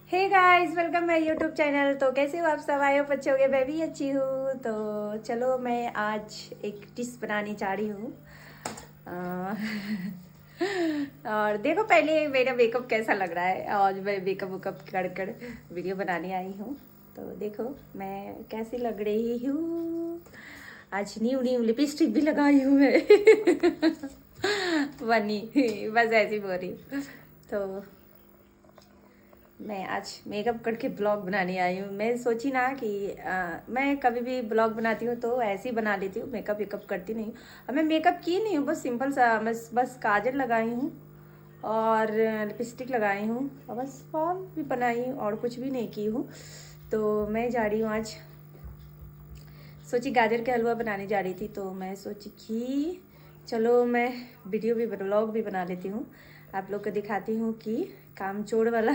Hey guys, welcome my YouTube channel. तो कैसे हो आप सब? आए हो बच्चों के? मैं भी अच्छी हूँ। तो चलो, मैं आज एक डिश बनाने जा रही हूँ। और देखो पहले मेरा मेकअप कैसा लग रहा है। आज मैं मेकअप वेकअप कर वीडियो बनाने आई हूँ। तो देखो मैं कैसी लग रही हूँ। आज न्यू न्यू लिपस्टिक भी लगाई हूँ मैं। बनी बस ऐसी बोल रही हूँ। तो मैं आज मेकअप करके ब्लॉग बनाने आई हूँ। मैं सोची ना कि मैं कभी भी ब्लॉग बनाती हूँ तो ऐसे ही बना लेती हूँ, मेकअप वेकअप करती नहीं हूँ। अब मैं मेकअप की नहीं हूँ, बस सिंपल सा बस काजल लगाई हूँ और लिपस्टिक लगाई हूँ और बस बाल भी बनाई हूँ और कुछ भी नहीं की हूँ। तो मैं जा रही हूँ आज, सोची गाजर का हलवा बनाने जा रही थी। तो मैं सोची कि चलो मैं वीडियो भी ब्लॉग भी बना लेती हूँ, आप लोग को दिखाती हूँ कि कामचोड़ वाला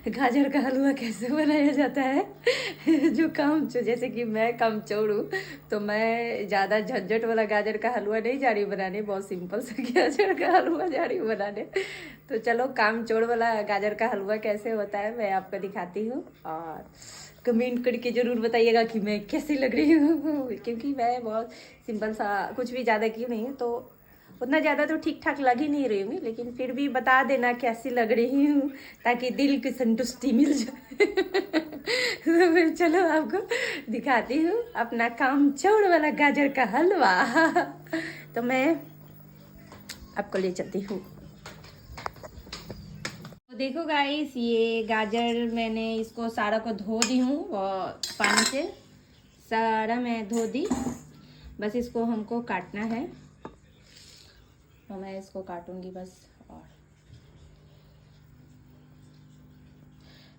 गाजर का हलवा कैसे बनाया जाता है। जो कामचोर, जैसे कि मैं कामचोर हूँ तो मैं ज़्यादा झंझट वाला गाजर का हलवा नहीं जा रही हूँ बनाने, बहुत सिंपल सा गाजर का हलवा जा रही हूँ बनाने। तो चलो कामचोड़ वाला गाजर का हलवा कैसे होता है मैं आपको दिखाती हूँ और कमेंट करके ज़रूर बताइएगा कि मैं कैसी लग रही हूँ। क्योंकि मैं बहुत सिंपल सा, कुछ भी ज़्यादा की नहीं हूँ, तो उतना ज़्यादा तो ठीक ठाक लग ही नहीं रही हूँ, लेकिन फिर भी बता देना कैसी लग रही हूँ ताकि दिल की संतुष्टि मिल जाए। तो फिर चलो आपको दिखाती हूँ अपना कामचोर वाला गाजर का हलवा। तो मैं आपको ले चलती हूँ। तो देखो गाइस, ये गाजर मैंने इसको सारा को धो दी हूँ और पानी से सारा मैं धो दी। बस इसको हमको काटना है तो मैं इसको काटूंगी बस। और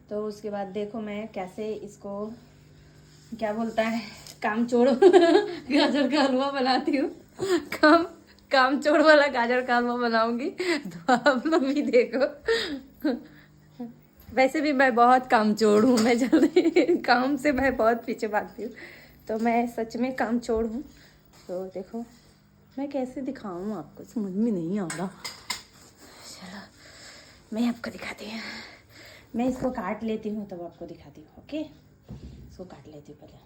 तो उसके बाद देखो मैं कैसे इसको, क्या बोलता है, कामचोर गाजर का हलवा बनाती हूँ। कामचोर वाला गाजर का हलवा बनाऊंगी तो आप लोग भी देखो। वैसे भी मैं बहुत कामचोर हूँ, मैं जल्दी काम से मैं बहुत पीछे भागती हूँ, तो मैं सच में कामचोर हूँ। तो देखो मैं कैसे दिखाऊँ आपको, समझ में नहीं आ रहा। चलो मैं आपको दिखाती हूँ, मैं इसको काट लेती हूँ तब आपको दिखाती हूँ। ओके, इसको काट लेती हूँ पहले।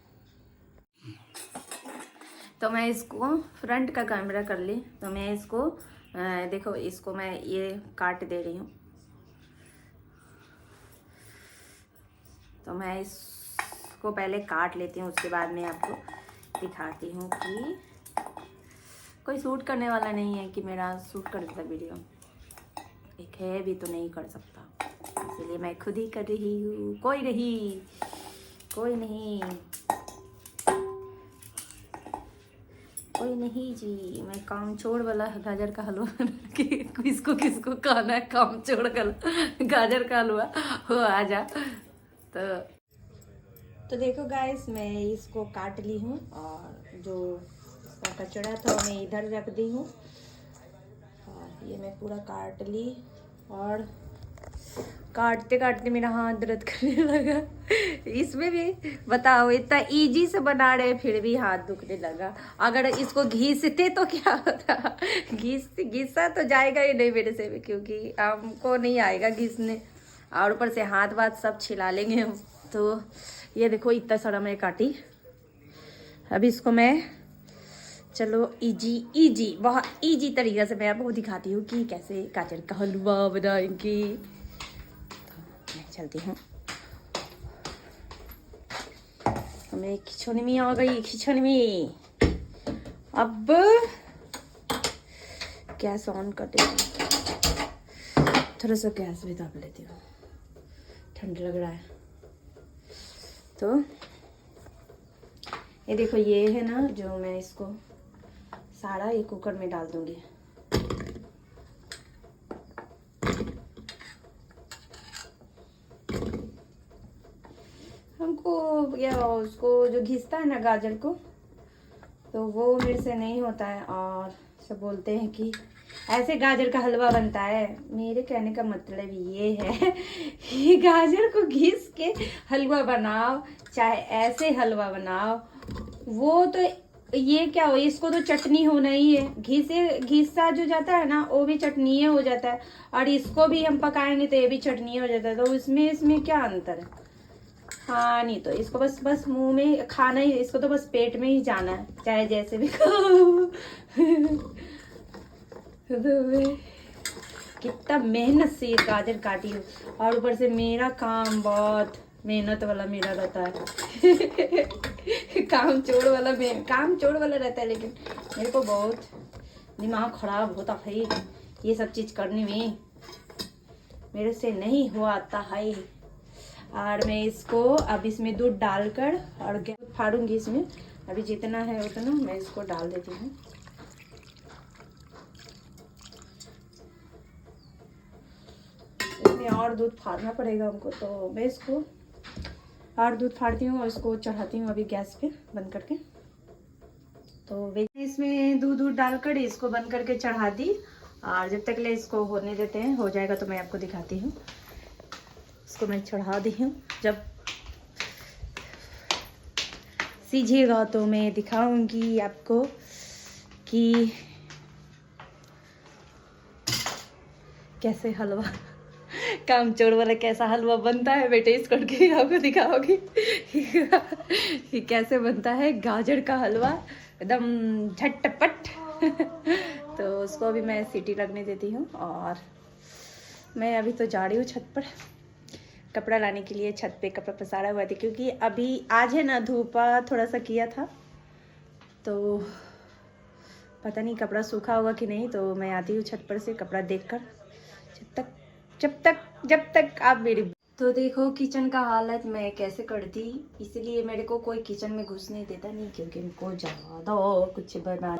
तो मैं इसको फ्रंट का कैमरा कर ली, तो मैं इसको देखो इसको मैं ये काट दे रही हूँ। तो मैं इसको पहले काट लेती हूँ, उसके बाद मैं आपको दिखाती हूँ कि कोई शूट करने वाला नहीं है कि मेरा शूट कर देता वीडियो, एक है भी तो नहीं कर सकता, इसलिए मैं खुद ही कर रही हूँ। कोई नहीं जी, मैं कामचोर वाला गाजर का हलवा किसको खाना है कामचोर का गाजर का हलवा, हो आ जा। तो देखो गाइस, मैं इसको काट ली हूँ और जो इसका कचड़ा था मैं इधर रख दी हूँ और ये मैं पूरा काट ली। और काटते काटते मेरा हाथ दर्द करने लगा। इसमें भी बताओ, इतना इजी से बना रहे फिर भी हाथ दुखने लगा। अगर इसको घिसते तो क्या होता, घिसा तो जाएगा ही नहीं मेरे से भी, क्योंकि हमको नहीं आएगा घिसने और ऊपर से हाथ वाथ सब छिला लेंगे हम। तो ये देखो इतना सारा मैं काटी। अब इसको मैं, चलो इजी बहुत इजी तरीके से मैं आपको दिखाती हूँ कि कैसे गाजर का हलवा बनाएंगे। तो मैं चलती हूँ, हमें किचन में आ गई। किचन में अब गैस ऑन कर देती हूँ, थोड़ा सा गैस भी दाब लेती हूँ, ठंड लग रहा है। तो ये देखो, ये है ना जो मैं इसको सारा एक कुकर में डाल दूंगी। हमको या उसको जो घिसता है ना गाजर को, तो वो मेरे से नहीं होता है और सब बोलते हैं कि ऐसे गाजर का हलवा बनता है। मेरे कहने का मतलब ये है कि गाजर को घिस के हलवा बनाओ, चाहे ऐसे हलवा बनाओ, वो तो ये क्या हो, इसको तो चटनी होना ही है, घी से घी सा जो जाता है ना वो भी चटनी हो जाता है, और इसको भी हम पकाएंगे तो ये भी चटनी हो जाता है, तो इसमें क्या अंतर है। हाँ नहीं तो इसको बस बस मुंह में खाना ही, इसको तो बस पेट में ही जाना है, चाहे जैसे भी खाओ। तो मैं कितना मेहनत से ये गाजर काटी हूँ, और ऊपर से मेरा काम बहुत मेहनत वाला मेरा रहता है। काम चोर वाला रहता है, लेकिन मेरे को बहुत दिमाग खराब होता है ये सब चीज करने में, मेरे से नहीं हो आता है। और मैं इसको अब इसमें दूध डालकर और गैस फाड़ूंगी, इसमें अभी जितना है उतना मैं इसको डाल देती हूँ। इसमें और दूध फाड़ना पड़ेगा हमको, तो मैं इसको और दूध फाड़ती हूँ और इसको चढ़ाती हूँ अभी गैस पे बंद करके। तो इसमें दूध डालकर इसको बंद करके चढ़ा दी, और जब तक ले इसको होने देते हैं, हो जाएगा तो मैं आपको दिखाती हूँ। इसको मैं चढ़ा दी हूँ, जब सीझेगा तो मैं दिखाऊंगी आपको कि कैसे हलवा कामचोर वाला कैसा हलवा बनता है। मैं टेस्ट करके आपको दिखाओगी कि कैसे बनता है गाजर का हलवा, एकदम झटपट। तो उसको अभी मैं सीटी लगने देती हूँ, और मैं अभी तो जा रही हूँ छत पर कपड़ा लाने के लिए। छत पे कपड़ा पसारा हुआ था, क्योंकि अभी आज है ना धूपा थोड़ा सा किया था, तो पता नहीं कपड़ा सूखा होगा कि नहीं। तो मैं आती हूँ छत पर से कपड़ा देखकर, जब तक आप मेरी। तो देखो किचन का हालत मैं कैसे कर दी, इसलिए मेरे को कोई किचन में घुसने देता नहीं, क्योंकि उनको ज़्यादा कुछ बना।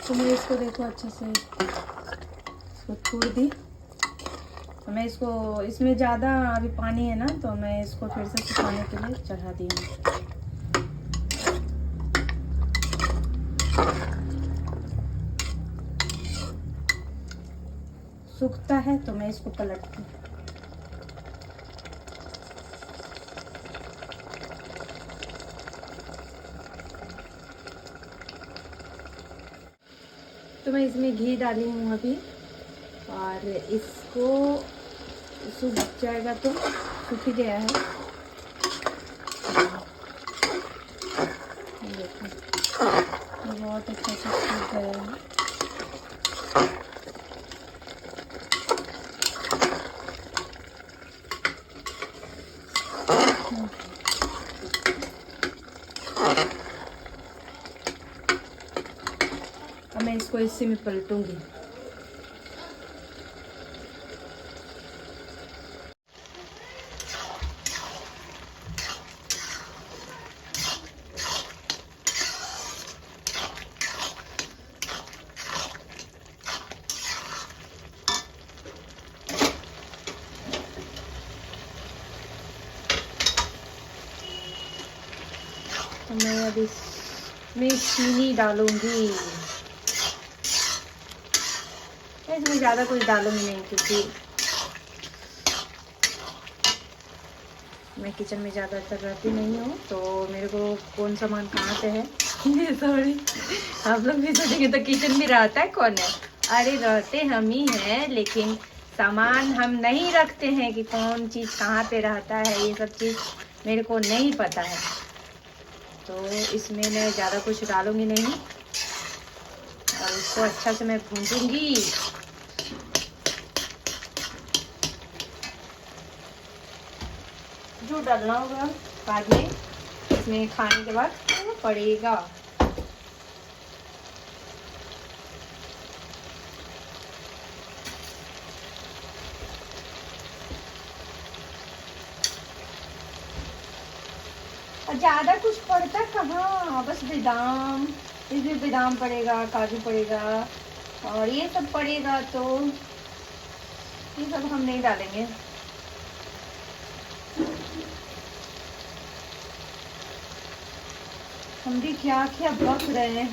तो मैं इसको देखो अच्छे से इसको छोड़ दी। तो मैं इसको, इसमें ज़्यादा अभी पानी है ना, तो मैं इसको फिर से सुखाने के लिए चढ़ा दी हूँ। सूखता है तो मैं इसको पलटती हूँ। तो मैं इसमें घी डाली हूँ अभी, और इसको सूख जाएगा तो सूख ही गया है। देखो बहुत अच्छा से सूख गया है। अब मैं इसको इसी में पलटूंगी। तो मैं अब इसमें चीनी डालूंगी। इसमें ज़्यादा कुछ डालूंगी नहीं, क्योंकि मैं किचन में ज़्यादातर रहती नहीं हूँ, तो मेरे को कौन सामान कहाँ पे है। सॉरी, आप लोग भी सोचेंगे तो किचन में रहता है कौन है। अरे रहते हम ही हैं, लेकिन सामान हम नहीं रखते हैं कि कौन चीज़ कहाँ पे रहता है, ये सब चीज़ मेरे को नहीं पता है। तो इसमें मैं ज़्यादा कुछ डालूंगी नहीं, और इसको अच्छा से मैं भूंजूंगी। जो डालना होगा बाद में, इसमें खाने के बाद पड़ेगा। ज्यादा कुछ पड़ता कहाँ, बस बादाम, इसमें बादाम पड़ेगा, काजू पड़ेगा और ये सब पड़ेगा, तो ये सब हम नहीं डालेंगे। हम भी क्या क्या बक रहे हैं,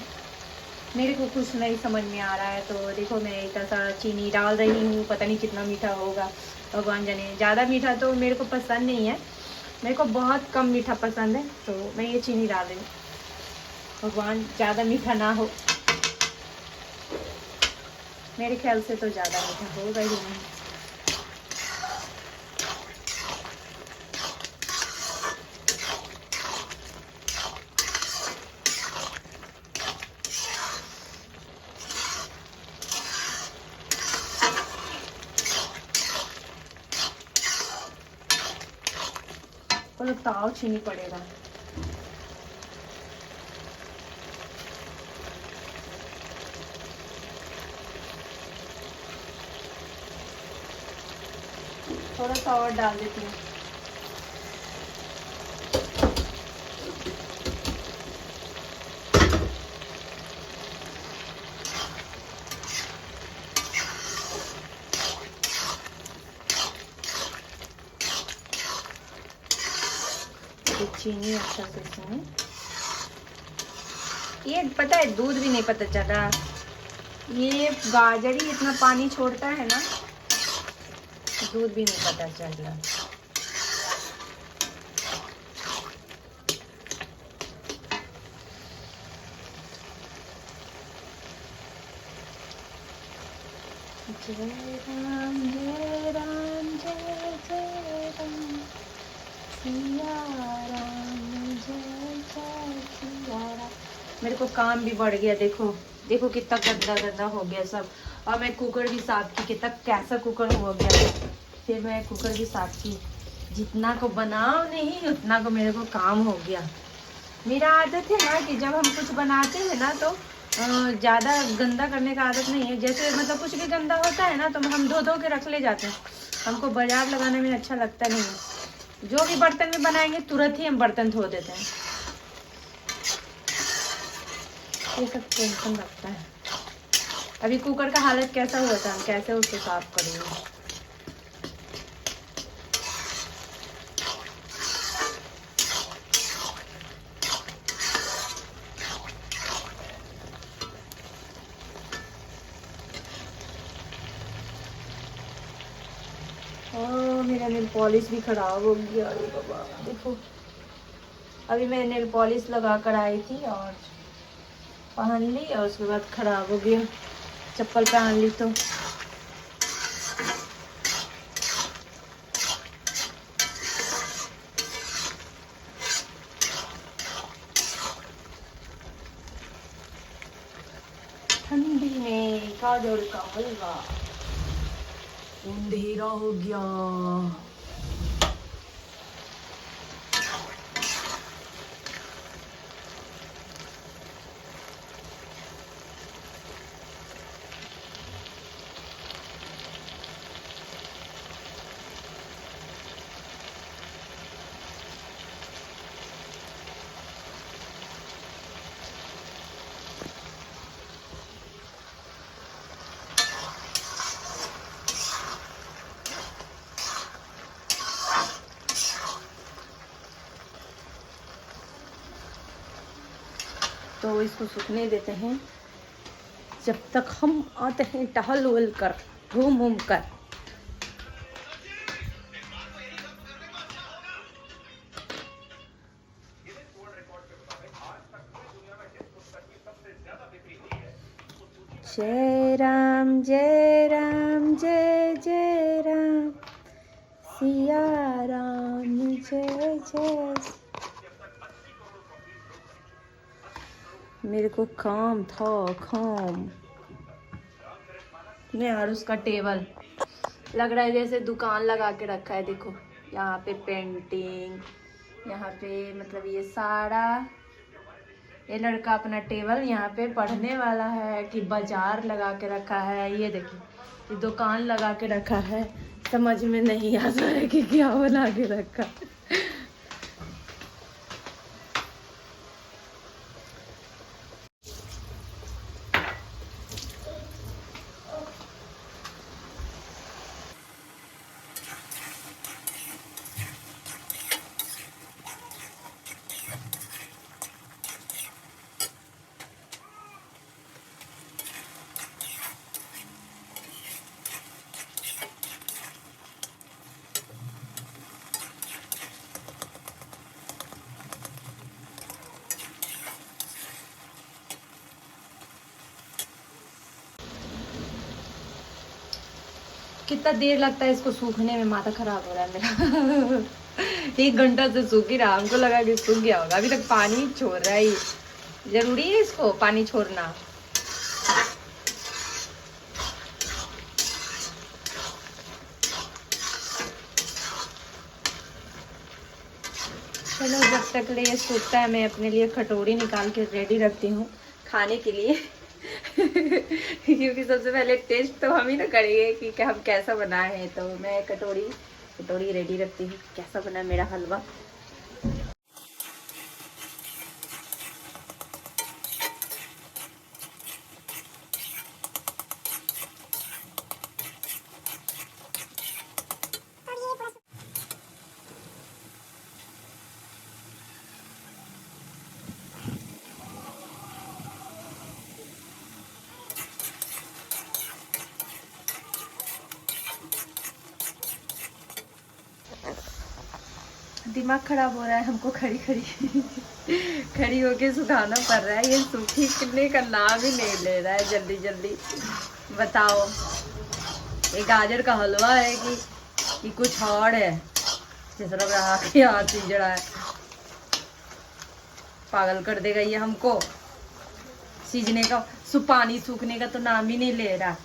मेरे को कुछ नहीं समझ में आ रहा है। तो देखो मैं इतना सा चीनी डाल रही हूँ, पता नहीं कितना मीठा होगा, भगवान जाने। ज़्यादा मीठा तो मेरे को पसंद नहीं है, मेरे को बहुत कम मीठा पसंद है, तो मैं ये चीनी डाल रही हूँ। भगवान ज़्यादा मीठा ना हो, मेरे ख्याल से तो ज़्यादा मीठा होगा ही नहीं। और ताव चीनी पड़ेगा। थोड़ा सा और डाल देती हूँ। चीनी अच्छा से इसमें, ये पता है दूध भी नहीं पता चला, ये गाजर ही इतना पानी छोड़ता है ना, दूध भी नहीं पता चल रहा। जय राम जय राम जय जय राम, सिया राम जय जय सिया राम। मेरे को काम भी बढ़ गया, देखो देखो कितना गंदा गंदा हो गया सब। और मैं कुकर भी साफ की, कितना कैसा कुकर हो गया। फिर मैं कुकर भी साफ की, जितना को बनाओ नहीं उतना को मेरे को काम हो गया। मेरा आदत है ना कि जब हम कुछ बनाते हैं ना तो ज़्यादा गंदा करने का आदत नहीं है। जैसे मतलब कुछ भी गंदा होता है ना तो हम धो धो के रख ले जाते हैं, हमको बाजार लगाने में अच्छा लगता नहीं है। जो भी बर्तन में बनाएंगे तुरंत ही हम बर्तन धो देते हैं, ये सब टेंशन लगता है। अभी कुकर का हालत कैसा हुआ था, हम कैसे उसको साफ करेंगे। मेरा नेल पॉलिश भी खराब हो गया। अरे बाबा देखो, अभी मैं नेल पॉलिश लगा कर आई थी और पहन ली और उसके बाद खराब हो गया। चप्पल पहन ली तो ठंडी में गाजर का हलवा, अंधेरा हो गया। तो इसको सूखने देते हैं जब तक हम आते हैं टहल वहल कर, घूम घूम कर। जय राम जय राम जय जय राम, सिया राम जय जय। मेरे को काम था काम। यार उसका टेबल लग रहा है जैसे दुकान लगा के रखा है। देखो यहाँ पे पेंटिंग, यहाँ पे मतलब ये सारा, ये लड़का अपना टेबल यहाँ पे पढ़ने वाला है कि बाजार लगा के रखा है। ये देखिए ये दुकान लगा के रखा है। समझ में नहीं आता है कि क्या बना के रखा। कितना देर लगता है इसको सूखने में, माथा खराब हो रहा है मेरा। 1 घंटा से सूख ही रहा, हमको लगा कि सूख गया होगा। अभी तक पानी छोड़ रहा है। जरूरी है इसको पानी छोड़ना। चलो जब तक ले ये सूखता है मैं अपने लिए कटोरी निकाल के रेडी रखती हूँ खाने के लिए। क्योंकि सबसे पहले टेस्ट तो हम ही ना करेंगे कि हम कैसा बनाए हैं। तो मैं कटोरी रेडी रखती हूँ। कैसा बना मेरा हलवा। दिमाग खराब हो रहा है हमको, खड़ी खड़ी होके सुखाना पड़ रहा है। ये सूखी करने का नाम ही नहीं ले रहा है। जल्दी जल्दी बताओ ये गाजर का हलवा है कि कुछ और है। जिस तरह रहा कि हाथ जड़ा है, पागल कर देगा ये हमको। सीजने का पानी सूखने का तो नाम ही नहीं ले रहा।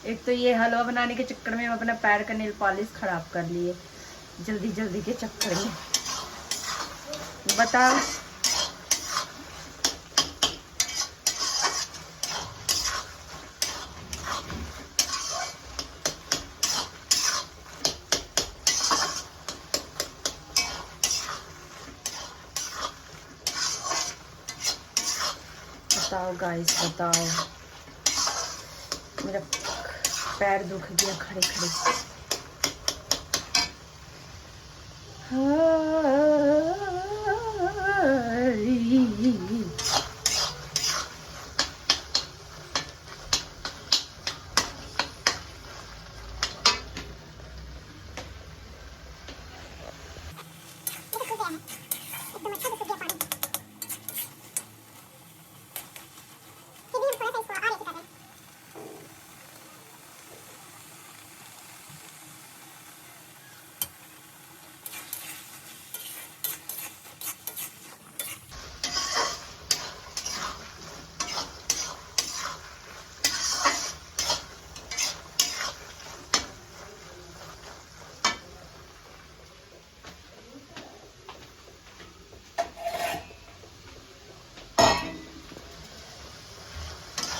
एक तो ये हलवा बनाने के चक्कर में अपना पैर का नेल पॉलिश खराब कर लिए जल्दी के चक्कर में। बताओ गाइस बताओ। मेरा पैर दुख गया खड़े खड़े।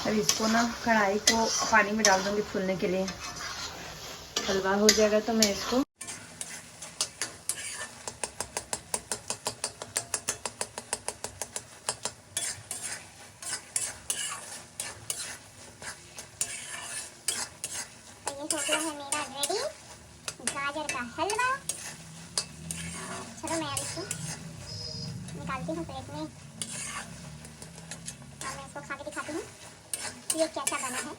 अब इसको ना कढ़ाई को पानी में डाल दूंगी फूलने के लिए। हलवा हो जाएगा तो मैं इसको है मेरा रेडी गाजर का हलवा। चलो मैं अब इसको निकालती हूँ प्लेट में और मैं इसको खा के दिखाती हूँ ये कैसा बना है।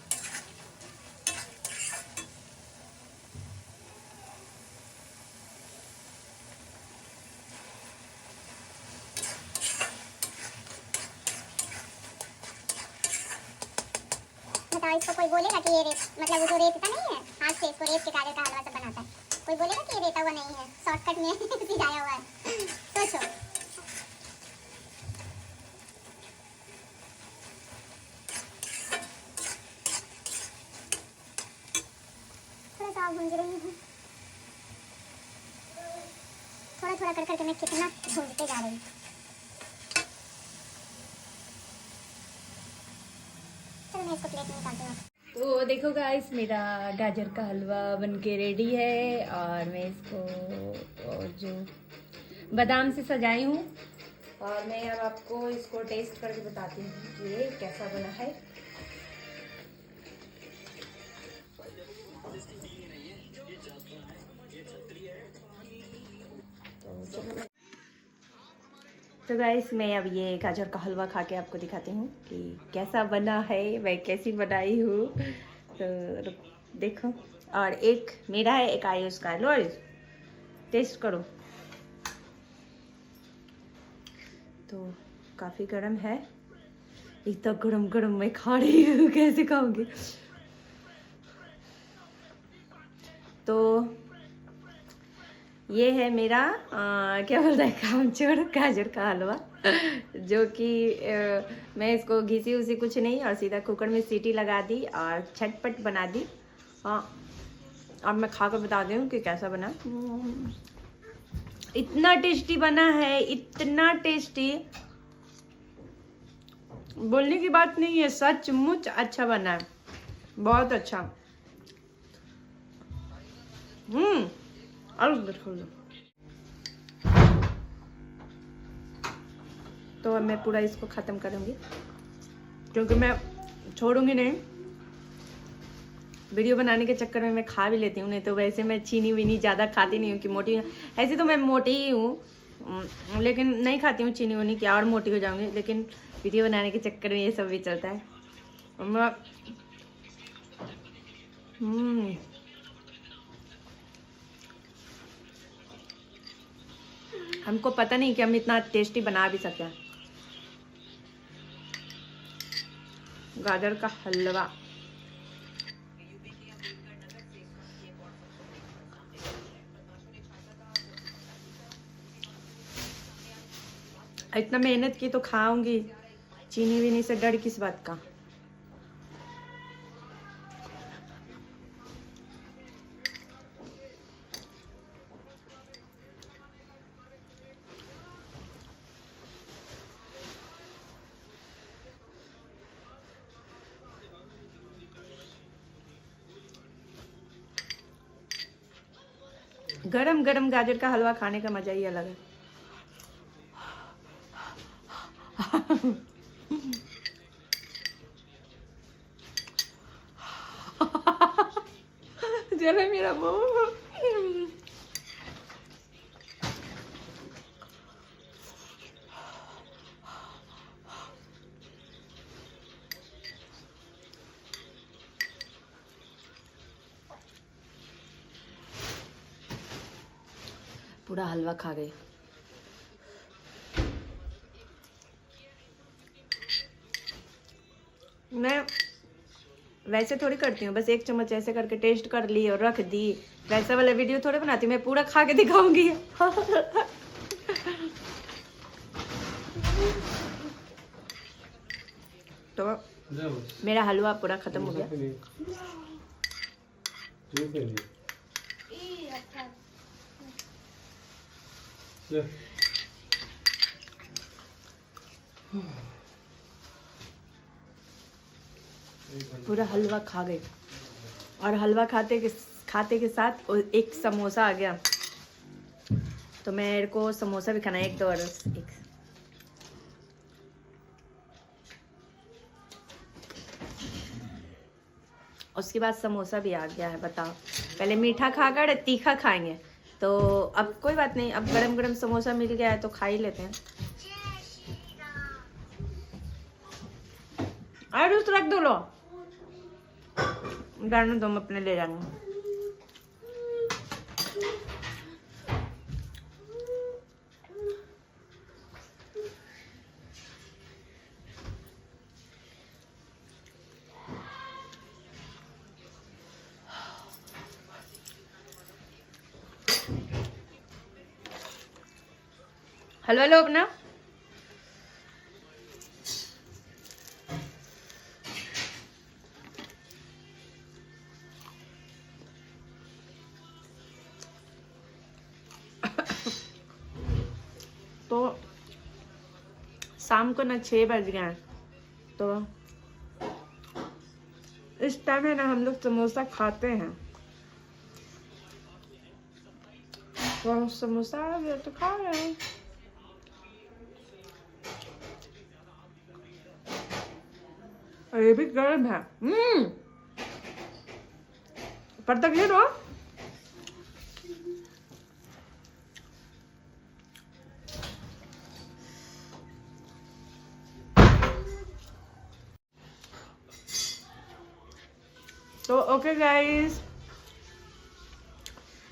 बताओ इसको कोई बोलेगा कि ये मतलब वो जो रेतता नहीं है हाथ से इसको रेत के गाजर का हलवा सब बनाता है, कोई बोलेगा कि ये रेता हुआ नहीं है, शॉर्टकट में सिखाया हुआ है। सोचो कर करके मैं कितना ढूंढते जा रही हूँ। चलो मैं इसको प्लेट में निकालती हूँ। तो देखो गाइस, मेरा गाजर का हलवा बनके रेडी है और मैं इसको जो बादाम से सजाई हूँ और मैं अब आपको इसको टेस्ट करके बताती हूँ कि ये कैसा बना है। तो गाइस, मैं अब ये गाजर का हलवा खा के आपको दिखाती हूँ कि कैसा बना है, मैं कैसी बनाई हूँ। तो देखो, और एक मेरा है, एक आयुष का। लो आयुष, टेस्ट करो। तो काफ़ी गर्म है, इतना गरम गरम मैं खा रही हूँ, कैसे खाऊंगी। तो ये है मेरा क्या बोलता है, कामचोर गाजर का हलवा, जो कि मैं इसको घिसी उसी कुछ नहीं और सीधा कुकर में सीटी लगा दी और झटपट बना दी। हाँ, अब मैं खा कर बता दूँ कि कैसा बना। इतना टेस्टी बना है, इतना टेस्टी, बोलने की बात नहीं है, सचमुच अच्छा बना है, बहुत अच्छा। तो अब मैं पूरा इसको ख़त्म करूँगी क्योंकि मैं छोड़ूंगी नहीं। वीडियो बनाने के चक्कर में मैं खा भी लेती हूँ, नहीं तो वैसे मैं चीनी वीनी ज़्यादा खाती नहीं हूँ कि मोटी। ऐसे तो मैं मोटी ही हूँ, लेकिन नहीं खाती हूँ चीनी वीनी, क्या और मोटी हो जाऊँगी। लेकिन वीडियो बनाने के चक्कर में ये सब भी चलता है। हमको पता नहीं कि हम इतना टेस्टी बना भी सकते हैं। गाजर का हलवा इतना मेहनत की तो खाऊंगी, चीनी वीनी से डर किस बात का। गरम गरम गाजर का हलवा खाने का मजा ही अलग है। चलो मेरा मुंह, पूरा हलवा खा गई। मैं वैसे थोड़ी करती हूँ, बस एक चम्मच ऐसे करके टेस्ट कर ली और रख दी। वैसा वाला वीडियो थोड़े बनाती हूँ, मैं पूरा खा के दिखाऊंगी। तो मेरा हलवा पूरा खत्म हो गया। पूरा हलवा खा गई और हलवा खाते के साथ एक समोसा आ गया, तो मेरे को समोसा भी खाना है, एक दो और एक। उसके बाद समोसा भी आ गया है। बताओ, पहले मीठा खाकर तीखा खाएंगे, तो अब कोई बात नहीं, अब गरम गरम समोसा मिल गया है तो खा ही लेते हैं। और उस रख दो, लो डालने दो, अपने ले जाएंगे। हलवा लो अपना। शाम को ना 6 बज गए हैं, तो इस टाइम है ना हम लोग समोसा खाते हैं। तो समोसा आ गया तो खा रहे हैं। और ये भी गर्म है। पर्दा घेर दो। तो ओके गाइस,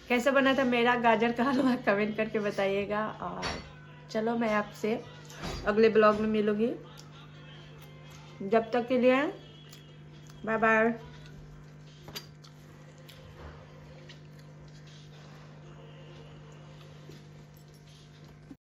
कैसे बना था मेरा गाजर का हलवा कमेंट करके बताइएगा। और चलो मैं आपसे अगले ब्लॉग में मिलूंगी। जब तक के लिए बाय बाय।